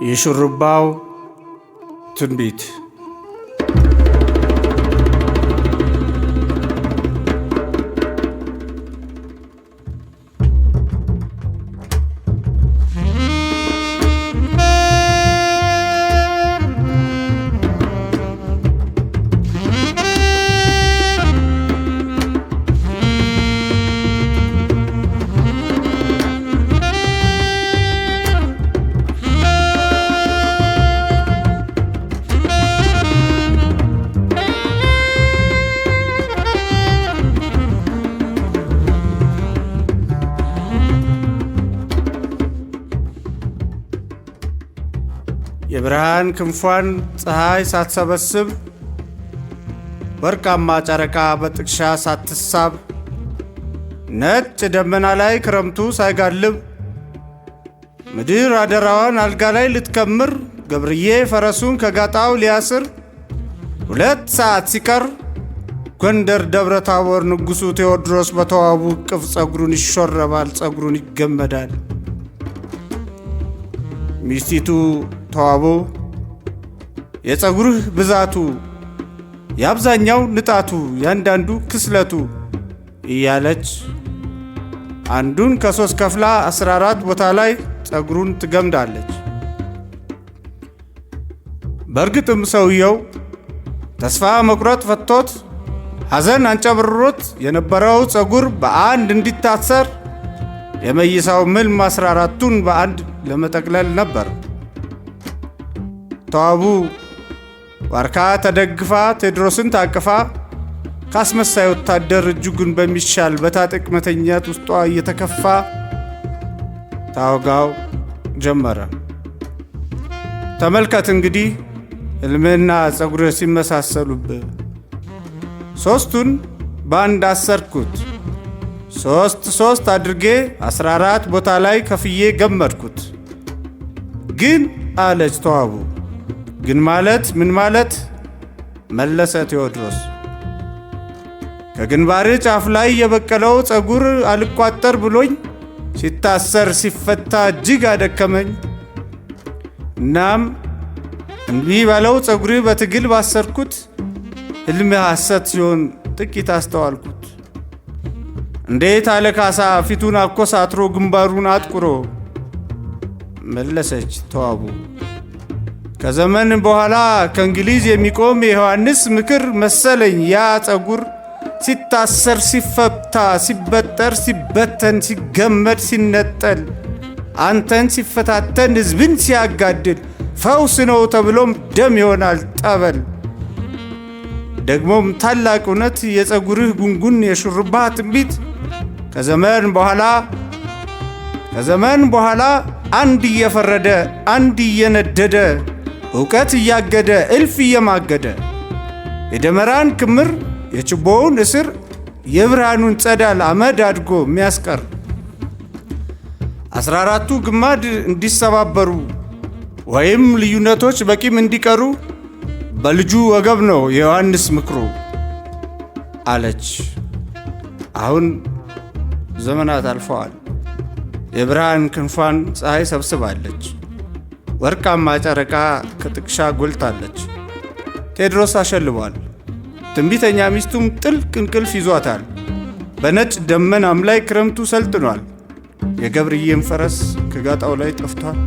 የሹርባው ትንቢት። የብርሃን ክንፏን ፀሐይ ሳትሰበስብ ወርቃማ ጨረቃ በጥቅሻ ሳትሳብ ነጭ ደመና ላይ ክረምቱ ሳይጋልብ ምድር አደራዋን አልጋ ላይ ልትከምር ገብርዬ ፈረሱን ከጋጣው ሊያስር 2 ሰዓት ሲቀር ጎንደር ደብረ ታቦር ንጉሡ ቴዎድሮስ በተዋቡ ቅፍ ጸጉሩን ይሾረባል፣ ጸጉሩን ይገመዳል። ሚስቲቱ ተዋቦ የጸጉርህ ብዛቱ የአብዛኛው ንጣቱ ያንዳንዱ ክስለቱ እያለች አንዱን ከ3 ከፍላ 14 ቦታ ላይ ጸጉሩን ትገምዳለች። በእርግጥም ሰውየው ተስፋ መቁረጥ ፈቶት ሐዘን አንጨብርሮት የነበረው ጸጉር በአንድ እንዲታሰር የመይሳው ምልም 14ቱን በአንድ ለመጠቅለል ነበር። ተዋቡ ዋርካ ተደግፋ ቴዎድሮስን ታቅፋ ካስመሳይ ወታደር እጅጉን በሚሻል በታጠቅ መተኛት ውስጧ እየተከፋ ታወጋው ጀመረ። ተመልከት እንግዲህ ሕልምና ጸጉርህ ሲመሳሰሉብህ 3ቱን በአንድ አሰርኩት፣ 3 አድርጌ 14 ቦታ ላይ ከፍዬ ገመድኩት። ግን አለች ተዋቡ። ግን ማለት ምን ማለት? መለሰ ቴዎድሮስ። ከግንባር ጫፍ ላይ የበቀለው ጸጉር አልቋጠር ብሎኝ ሲታሰር ሲፈታ እጅግ አደከመኝ። እናም እንቢ ባለው ጸጉር በትግል ባሰርኩት ሕልም ሐሰት ሲሆን ጥቂት አስተዋልኩት። እንዴት አለ ካሳ ፊቱን አኮሳትሮ ግንባሩን አጥቁሮ። መለሰች ተዋቡ። ከዘመን በኋላ ከእንግሊዝ የሚቆም የዮሐንስ ምክር መሰለኝ ያ ጸጉር ሲታሰር ሲፈታ ሲበጠር ሲበተን ሲገመድ ሲነጠል አንተን ሲፈታተን ሕዝብን ሲያጋድል ፈውስ ነው ተብሎም ደም ይሆናል ጠበል። ደግሞም ታላቅ እውነት የጸጉርህ ጉንጉን የሹርባ ትንቢት ከዘመን በኋላ አንድ እየፈረደ አንድ እየነደደ ዕውቀት እያገደ እልፍ እየማገደ የደመራን ክምር የችቦውን እስር የብርሃኑን ጸዳል አመድ አድጎ የሚያስቀር 14ቱ ግማድ እንዲሰባበሩ ወይም ልዩነቶች በቂም እንዲቀሩ በልጁ ወገብ ነው የዮሐንስ ምክሩ አለች። አሁን ዘመናት አልፈዋል። የብርሃን ክንፏን ፀሐይ ሰብስባለች። ወርቃማ ጨረቃ ከጥቅሻ ጎልታለች። ቴዎድሮስ አሸልቧል። ትንቢተኛ ሚስቱም ጥልቅ እንቅልፍ ይዟታል። በነጭ ደመናም ላይ ክረምቱ ሰልጥኗል። የገብርዬም ፈረስ ከጋጣው ላይ ጠፍቷል።